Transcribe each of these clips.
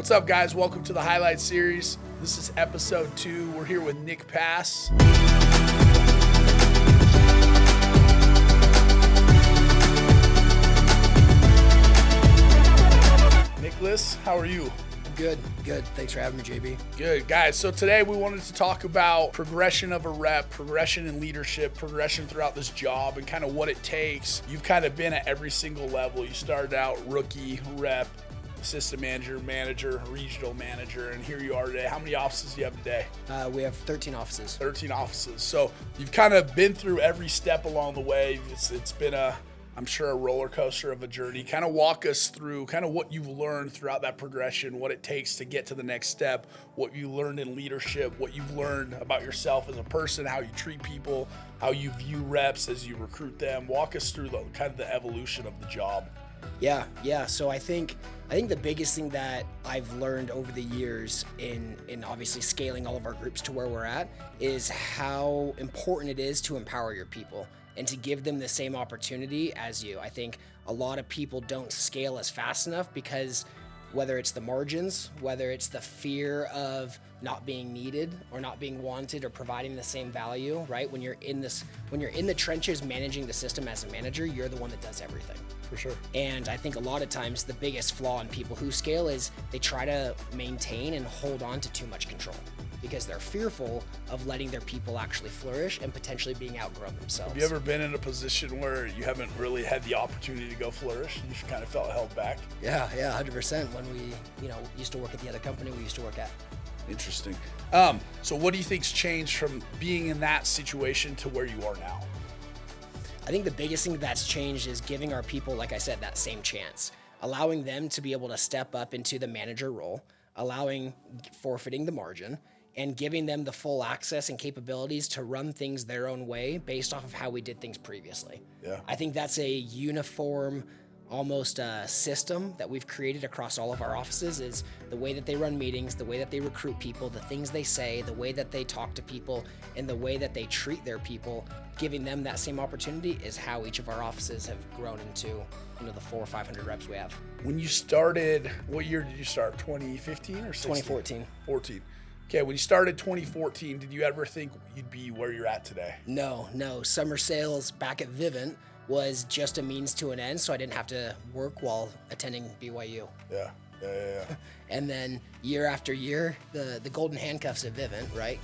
What's up, guys? Welcome to the Highlight Series. This is episode 2. We're here with Nick Pass. Nicholas, how are you? Good. Thanks for having me, JB. Good, guys. So today we wanted to talk about progression of a rep, progression in leadership, progression throughout this job, and kind of what it takes. You've kind of been at every single level. You started out rookie, rep, assistant manager, regional manager, and here you are today. How many offices do you have today? We have 13 offices. 13 offices. So you've kind of been through every step along the way. It's been I'm sure a roller coaster of a journey. Kind of walk us through kind of what you've learned throughout that progression, what it takes to get to the next step, what you learned in leadership, what you've learned about yourself as a person, how you treat people, how you view reps as you recruit them. Walk us through the evolution of the job. Yeah. So I think the biggest thing that I've learned over the years in obviously scaling all of our groups to where we're at is how important it is to empower your people and to give them the same opportunity as you. I think a lot of people don't scale as fast enough because whether it's the margins, whether it's the fear of not being needed or not being wanted or providing the same value, right? When you're in the trenches managing the system as a manager, you're the one that does everything. For sure. And I think a lot of times the biggest flaw in people who scale is they try to maintain and hold on to too much control because they're fearful of letting their people actually flourish and potentially being outgrown themselves. Have you ever been in a position where you haven't really had the opportunity to go flourish? You kind of felt held back? Yeah, 100%. When we, used to work at the other company we used to work at. Interesting. So what do you think's changed from being in that situation to where you are now? I think the biggest thing that's changed is giving our people, like I said, that same chance, allowing them to be able to step up into the manager role, forfeiting the margin, and giving them the full access and capabilities to run things their own way based off of how we did things previously. Yeah. I think that's a uniform, almost a system that we've created across all of our offices is the way that they run meetings, the way that they recruit people, the things they say, the way that they talk to people, and the way that they treat their people, giving them that same opportunity is how each of our offices have grown into the 400 or 500 reps we have. When you started, what year did you start? 2015 or 16? 2014. 14. Okay, when you started 2014, did you ever think you'd be where you're at today? No. Summer sales back at Vivint was just a means to an end, so I didn't have to work while attending BYU. Yeah. And then year after year, the golden handcuffs at Vivint, right?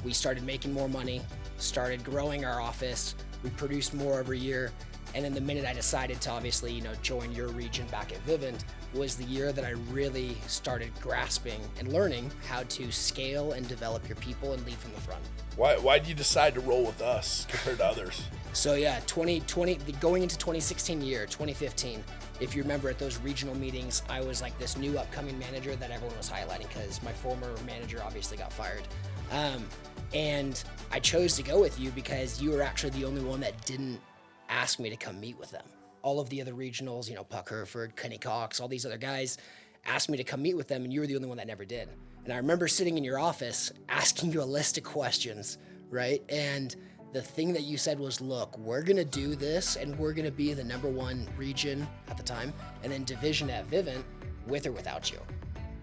We started making more money, started growing our office, we produced more every year, and then the minute I decided to obviously, join your region back at Vivint was the year that I really started grasping and learning how to scale and develop your people and lead from the front. Why did you decide to roll with us compared to others? So yeah, 2020, going into 2015, if you remember at those regional meetings, I was like this new upcoming manager that everyone was highlighting because my former manager obviously got fired. And I chose to go with you because you were actually the only one that didn't ask me to come meet with them. All of the other regionals, Puck Hereford, Kenny Cox, all these other guys asked me to come meet with them, and you were the only one that never did. And I remember sitting in your office asking you a list of questions, right? And the thing that you said was, look, we're going to do this, and we're going to be the number one region at the time, and then division at Vivint with or without you.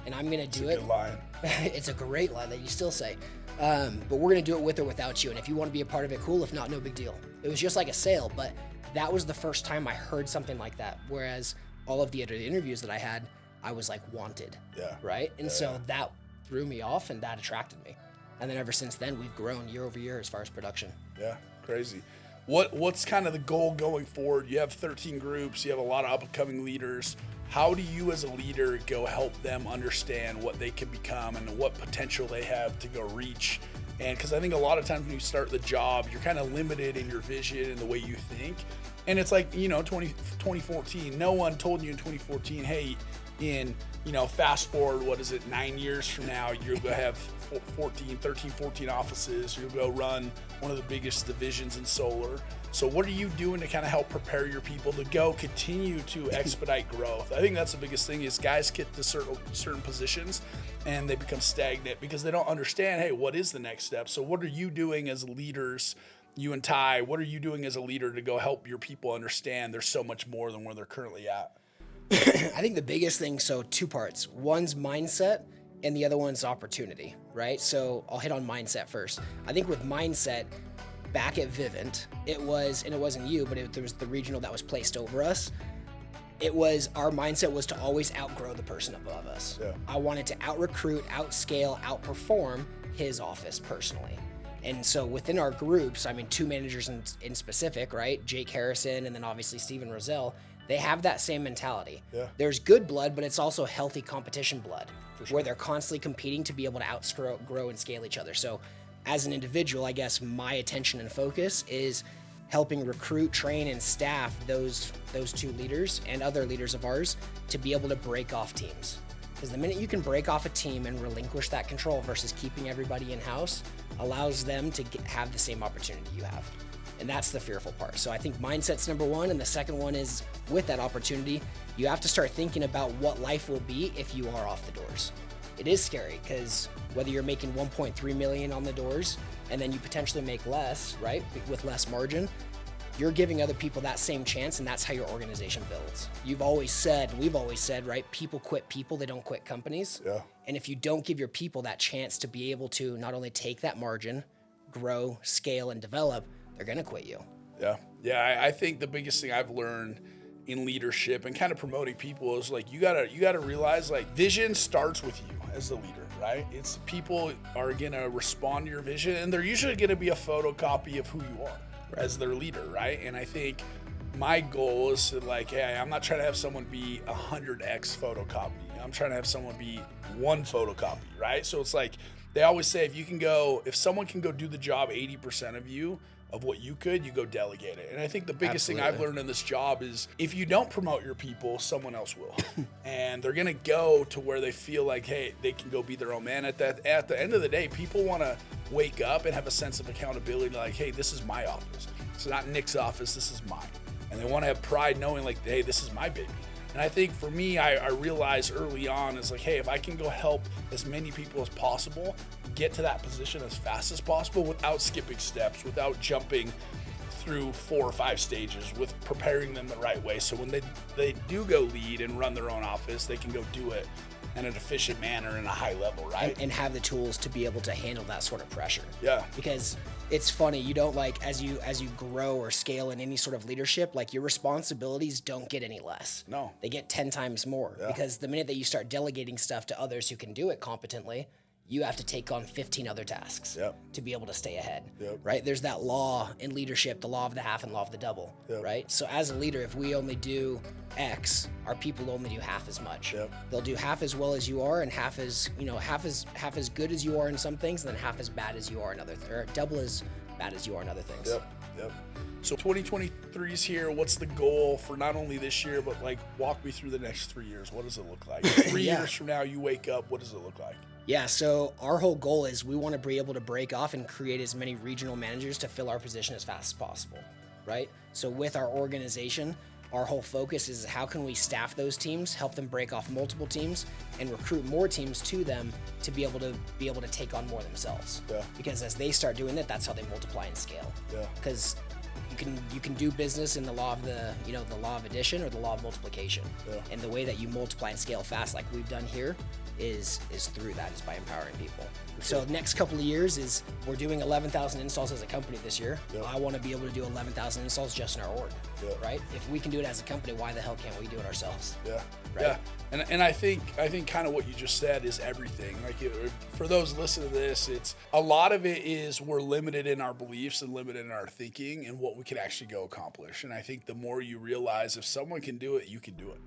And I'm going to do it. It's a good line. It's a great line that you still say. But we're going to do it with or without you. And if you want to be a part of it, cool. If not, no big deal. It was just like a sale, but that was the first time I heard something like that. Whereas all of the other interviews that I had, I was like wanted. Yeah. Right. And so that threw me off and that attracted me. And then ever since then, we've grown year over year as far as production. Yeah. Crazy. What's kind of the goal going forward? You have 13 groups. You have a lot of upcoming leaders. How do you as a leader go help them understand what they can become and what potential they have to go reach? And because I think a lot of times when you start the job, you're kind of limited in your vision and the way you think. And it's like, 2014, no one told you in 2014, hey, fast forward, 9 years from now, you're going to have 13, 14 offices. You'll go run one of the biggest divisions in solar. So what are you doing to kind of help prepare your people to go continue to expedite growth? I think that's the biggest thing is guys get to certain positions and they become stagnant because they don't understand, hey, what is the next step? So what are you doing as leaders, you and Ty, what are you doing as a leader to go help your people understand there's so much more than where they're currently at? I think the biggest thing, so two parts. One's mindset and the other one's opportunity, right? So I'll hit on mindset first. I think with mindset, back at Vivint, it wasn't you, but there was the regional that was placed over us. Our mindset was to always outgrow the person above us. Yeah. I wanted to out-recruit, outscale, outperform his office personally. And so within our groups, I mean, two managers in specific, right? Jake Harrison and then obviously Steven Roselle, they have that same mentality. Yeah. There's good blood, but it's also healthy competition blood where they're constantly competing to be able to grow and scale each other. So as an individual, I guess my attention and focus is helping recruit, train, and staff those two leaders and other leaders of ours to be able to break off teams. Because the minute you can break off a team and relinquish that control versus keeping everybody in-house allows them to have the same opportunity you have. And that's the fearful part. So I think mindset's number one. And the second one is with that opportunity, you have to start thinking about what life will be if you are off the doors. It is scary because whether you're making 1.3 million on the doors and then you potentially make less, right, with less margin, you're giving other people that same chance, and that's how your organization builds. We've always said, right, people quit people, they don't quit companies. Yeah. And if you don't give your people that chance to be able to not only take that margin, grow, scale, and develop, they're gonna quit you. Yeah. I think the biggest thing I've learned in leadership and kind of promoting people is like you gotta realize like vision starts with you as the leader, right? It's people are gonna respond to your vision, and they're usually gonna be a photocopy of who you are as their leader, right? And I think my goal is to like, hey, I'm not trying to have someone be 100x photocopy. I'm trying to have someone be one photocopy, right? So it's like they always say if someone can go do the job 80% of you of what you could, you go delegate it. And I think the biggest thing I've learned in this job is if you don't promote your people, someone else will. And they're gonna go to where they feel like, hey, they can go be their own man. At the end of the day, people wanna wake up and have a sense of accountability, like, hey, this is my office. It's not Nick's office, this is mine. And they wanna have pride knowing like, hey, this is my baby. And I think for me, I realized early on is like, hey, if I can go help as many people as possible get to that position as fast as possible without skipping steps, without jumping through 4 or 5 stages, with preparing them the right way. So when they do go lead and run their own office, they can go do it in an efficient manner and a high level, right? And have the tools to be able to handle that sort of pressure. Yeah. Because it's funny, you don't like, as you grow or scale in any sort of leadership, like your responsibilities don't get any less. No. They get 10 times more. Yeah. Because the minute that you start delegating stuff to others who can do it competently, you have to take on 15 other tasks to be able to stay ahead, right? There's that law in leadership, the law of the half and law of the double, right? So as a leader, if we only do X, our people only do half as much. They'll do half as well as you are, and half as good as you are in some things, and then half as bad as you are in other or double as bad as you are in other things. So 2023 is here. What's the goal for not only this year, but like walk me through the next 3 years? What does it look like? 3 years from now, you wake up, what does it look like? Yeah, so our whole goal is we want to be able to break off and create as many regional managers to fill our position as fast as possible, right? So with our organization, our whole focus is how can we staff those teams, help them break off multiple teams, and recruit more teams to them to be able to take on more themselves. Because as they start doing that, that's how they multiply and scale. Because you can do business in the law of the law of addition or the law of multiplication. And the way that you multiply and scale fast, like we've done here, is through that, is by empowering people. So next couple of years is we're doing 11,000 installs as a company this year. I want to be able to do 11,000 installs just in our org, right? If we can do it as a company, why the hell can't we do it ourselves? Right? And I think kind of what you just said is everything. Like for those listening to this, it's a lot of it is we're limited in our beliefs and limited in our thinking and what we can actually go accomplish. And I think the more you realize if someone can do it, you can do it.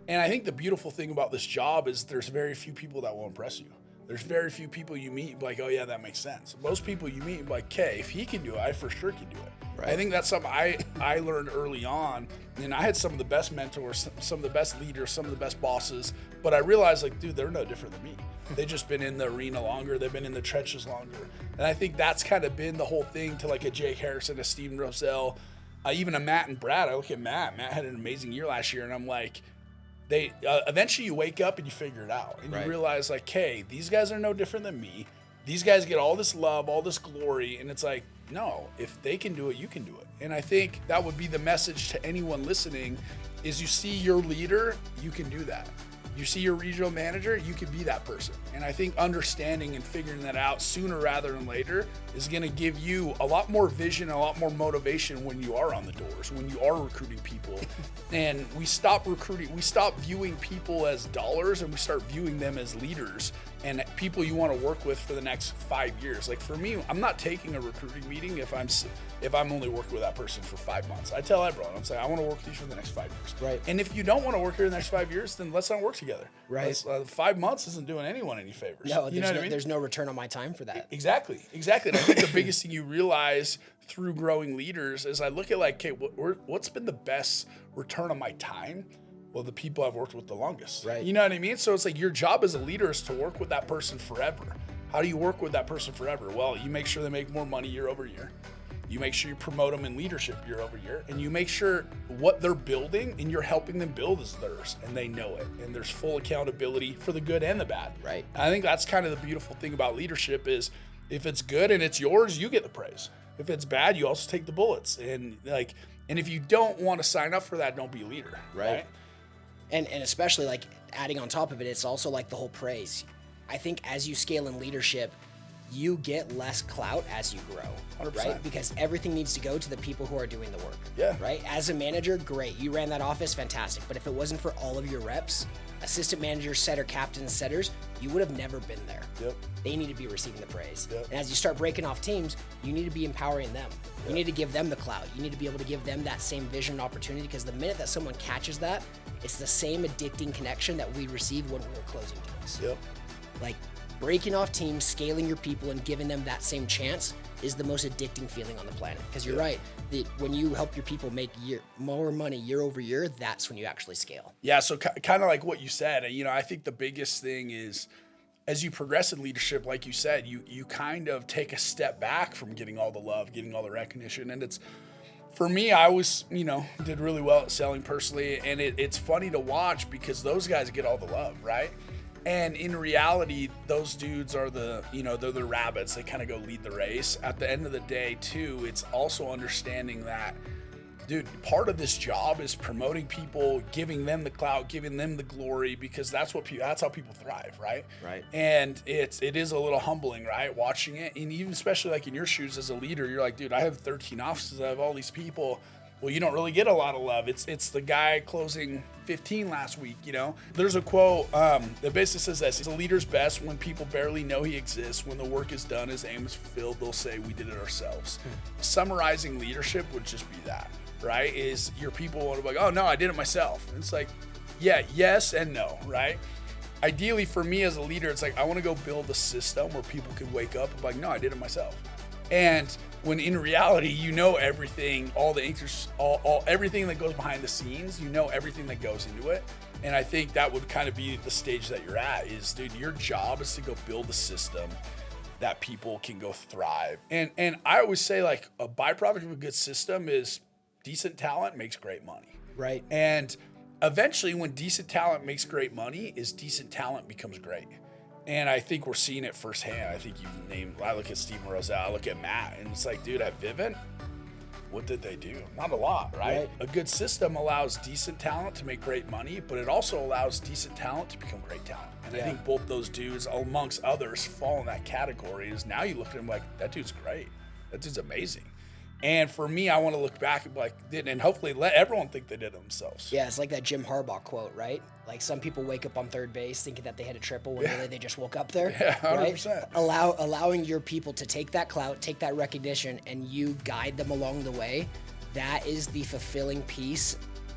And I think the beautiful thing about this job is there's very few people that will impress you. There's very few people you meet like, oh yeah, that makes sense. Most people you meet like, okay, if he can do it, I for sure can do it. Right. I think that's something I learned early on. And I had some of the best mentors, some of the best leaders, some of the best bosses. But I realized like, dude, they're no different than me. They've just been in the arena longer. They've been in the trenches longer. And I think that's kind of been the whole thing to like a Jake Harrison, a Steven Roselle, even a Matt and Brad. I look at Matt. Matt had an amazing year last year. And I'm like, eventually you wake up and you figure it out and you realize like, hey, these guys are no different than me. These guys get all this love, all this glory. And it's like, no, if they can do it, you can do it. And I think that would be the message to anyone listening is you see your leader, you can do that. You see your regional manager, you can be that person. And I think understanding and figuring that out sooner rather than later is going to give you a lot more vision, a lot more motivation when you are on the doors, when you are recruiting people. And we stop viewing people as dollars, and we start viewing them as leaders and people you want to work with for the next 5 years. Like for me, I'm not taking a recruiting meeting if I'm only working with that person for 5 months. I tell everyone, I'm saying, I want to work with you for the next 5 years. Right. And if you don't want to work here in the next 5 years, then let's not work together. Right. 5 months isn't doing anyone any favors. No, you know what I mean? There's no return on my time for that. Exactly. And I think the biggest thing you realize through growing leaders is I look at like, okay, what's been the best return on my time? Well, the people I've worked with the longest. Right. You know what I mean? So it's like your job as a leader is to work with that person forever. How do you work with that person forever? Well, you make sure they make more money year over year. You make sure you promote them in leadership year over year, and you make sure what they're building and you're helping them build is theirs, and they know it. And there's full accountability for the good and the bad. Right. And I think that's kind of the beautiful thing about leadership is if it's good and it's yours, you get the praise. If it's bad, you also take the bullets. And if you don't want to sign up for that, don't be a leader. Right. And especially like adding on top of it, it's also like the whole praise. I think as you scale in leadership, you get less clout as you grow, 100%. right? Because everything needs to go to the people who are doing the work. Yeah. Right? As a manager, great. You ran that office, fantastic. But if it wasn't for all of your reps, assistant managers, setter, captains, setters, you would have never been there. Yep. They need to be receiving the praise. Yep. And as you start breaking off teams, you need to be empowering them. You need to give them the clout. You need to be able to give them that same vision and opportunity, because the minute that someone catches that, it's the same addicting connection that we received when we were closing deals. Yep. Like breaking off teams, scaling your people, and giving them that same chance is the most addicting feeling on the planet. Because you're right, when you help your people make more money year over year, that's when you actually scale. Yeah, so kind of like what you said, I think the biggest thing is as you progress in leadership, like you said, you kind of take a step back from getting all the love, getting all the recognition. And it's, for me, I always, did really well at selling personally. And it's funny to watch because those guys get all the love, right? And in reality, those dudes are they're the rabbits. They kind of go lead the race. At the end of the day, too, it's also understanding that, dude, part of this job is promoting people, giving them the clout, giving them the glory, because that's how people thrive, right? Right. And it is a little humbling, right? Watching it, and even especially like in your shoes as a leader, you're like, dude, I have 13 offices, I have all these people. Well, you don't really get a lot of love. It's the guy closing 15 last week, There's a quote that basically says this: "It's a leader's best when people barely know he exists. When the work is done, his aim is fulfilled, they'll say, we did it ourselves." Summarizing leadership would just be that, right? Is your people want to be like, oh, no, I did it myself. And it's like, yeah, yes and no, right? Ideally, for me as a leader, it's like I want to go build a system where people can wake up and be like, no, I did it myself. And when in reality, everything, all the everything that goes behind the scenes, everything that goes into it. And I think that would kind of be the stage that you're at is, dude, your job is to go build a system that people can go thrive. And I always say, like, a byproduct of a good system is decent talent makes great money. Right. And eventually when decent talent makes great money is decent talent becomes great. And I think we're seeing it firsthand. I think I look at Steve Roselle, I look at Matt, and it's like, dude, at Vivint, what did they do? Not a lot, right? A good system allows decent talent to make great money, but it also allows decent talent to become great talent. And I think both those dudes, amongst others, fall in that category. Is now you look at him like, that dude's great. That dude's amazing. And for me, I want to look back and be like, and hopefully let everyone think they did it themselves. Yeah, it's like that Jim Harbaugh quote, right? Like some people wake up on third base thinking that they hit a triple when really they just woke up there. Yeah, 100%. Right? Allowing your people to take that clout, take that recognition, and you guide them along the way. That is the fulfilling piece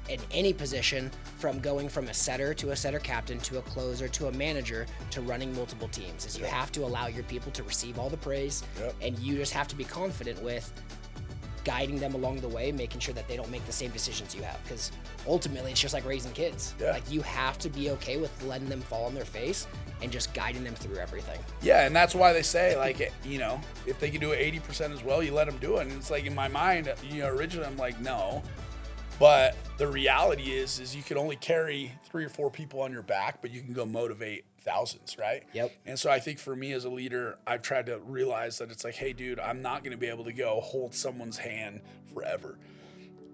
in any position, from going from a setter to a setter captain to a closer to a manager to running multiple teams. Is you have to allow your people to receive all the praise, and you just have to be confident with guiding them along the way, making sure that they don't make the same decisions you have. Because ultimately, it's just like raising kids. Yeah. Like, you have to be okay with letting them fall on their face and just guiding them through everything. Yeah, and that's why they say, like, if they can do it 80% as well, you let them do it. And it's like, in my mind, originally I'm like, no. But the reality is you can only carry 3 or 4 people on your back, but you can go motivate thousands, right? Yep. And so I think for me as a leader, I've tried to realize that it's like, hey, dude, I'm not going to be able to go hold someone's hand forever.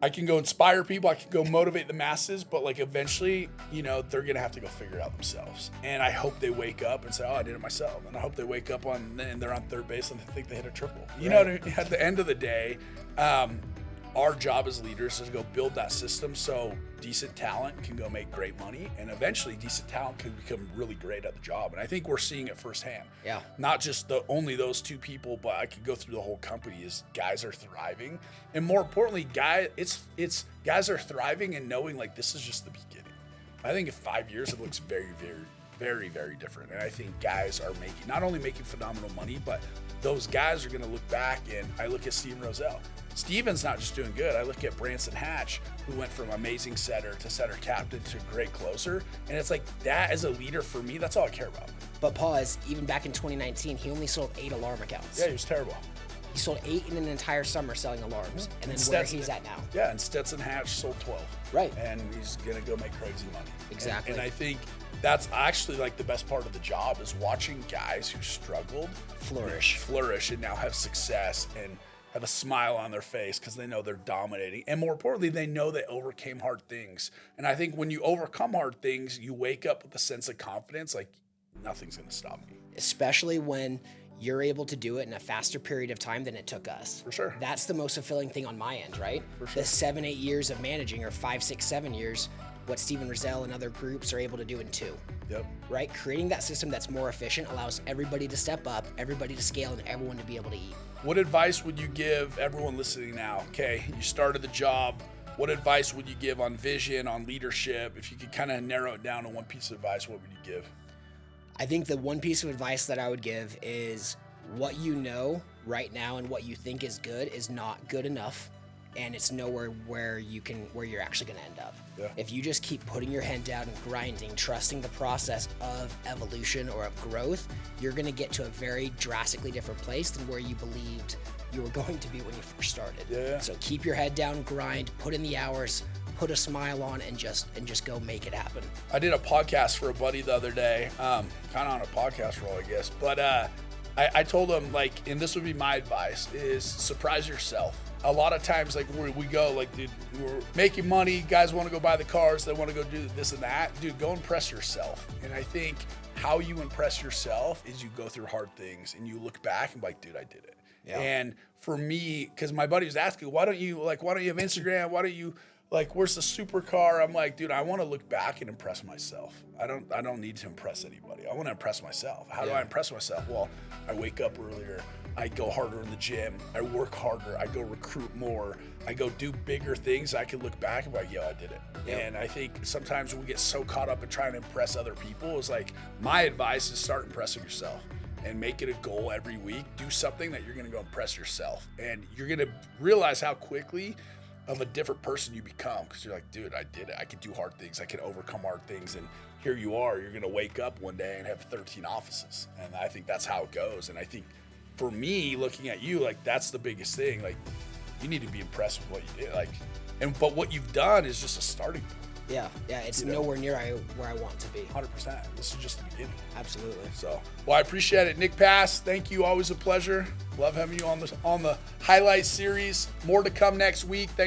I can go inspire people, I can go motivate the masses, but like eventually, you know, they're gonna have to go figure it out themselves. And I hope they wake up and say, oh, I did it myself. And I hope they wake up and they're on third base and they think they hit a triple. You know what I mean? At the end of the day, our job as leaders is to go build that system so decent talent can go make great money, and eventually decent talent can become really great at the job. And I think we're seeing it firsthand. Yeah. Not just only those two people, but I could go through the whole company. Is guys are thriving, and more importantly, it's guys are thriving and knowing like this is just the beginning. I think in 5 years it looks very, very, very, very different. And I think guys are not only making phenomenal money, but those guys are going to look back, and I look at Steven Roselle. Steven's not just doing good. I look at Branson Hatch, who went from amazing setter to setter captain to great closer. And it's like that as a leader for me, that's all I care about. But pause, even back in 2019, he only sold 8 alarm accounts. Yeah, he was terrible. He sold 8 in an entire summer selling alarms. And then where he's at now. Yeah, and Stetson Hatch sold 12. Right. And he's going to go make crazy money. Exactly. And I think that's actually like the best part of the job is watching guys who struggled flourish and now have success and have a smile on their face because they know they're dominating. And more importantly, they know they overcame hard things. And I think when you overcome hard things, you wake up with a sense of confidence, like nothing's going to stop me. Especially when you're able to do it in a faster period of time than it took us. For sure. That's the most fulfilling thing on my end, right? For sure. The 7-8 years of managing, or 5, 6, 7 years, what Steven Roselle and other groups are able to do in 2. Yep. Right? Creating that system that's more efficient allows everybody to step up, everybody to scale, and everyone to be able to eat. What advice would you give everyone listening now? Okay, you started the job. What advice would you give on vision, on leadership? If you could kind of narrow it down to one piece of advice, what would you give? I think the one piece of advice that I would give is what you know right now and what you think is good is not good enough, and it's nowhere where you're actually going to end up. Yeah. If you just keep putting your head down and grinding, trusting the process of evolution or of growth, you're going to get to a very drastically different place than where you believed you were going to be when you first started. Yeah. So keep your head down, grind, put in the hours, put a smile on, and just go make it happen. I did a podcast for a buddy the other day, kind of on a podcast role, I guess. But I told him, like, and this would be my advice, is surprise yourself. A lot of times, like, where we go, like, dude, we're making money, guys want to go buy the cars, they want to go do this and that. Dude, go impress yourself. And I think how you impress yourself is you go through hard things and you look back and be like, dude, I did it. Yeah. And for me, because my buddy was asking, why don't you have Instagram? Why don't you, like, where's the supercar? I'm like, dude, I want to look back and impress myself. I don't need to impress anybody. I want to impress myself. How do I impress myself? Well, I wake up earlier. I go harder in the gym. I work harder. I go recruit more. I go do bigger things. I can look back and be like, yo, I did it. Yep. And I think sometimes we get so caught up in trying to impress other people. It's like, my advice is start impressing yourself and make it a goal every week. Do something that you're going to go impress yourself. And you're going to realize how quickly of a different person you become, because you're like, dude, I did it. I can do hard things. I can overcome hard things. And here you are. You're going to wake up one day and have 13 offices. And I think that's how it goes. And I think for me, looking at you, like, that's the biggest thing. Like, you need to be impressed with what you did. Like, but what you've done is just a starting point. Yeah, it's nowhere near where I want to be. 100%. This is just the beginning. Absolutely. So, well, I appreciate it. Nick Pass, thank you. Always a pleasure. Love having you on the highlight series. More to come next week.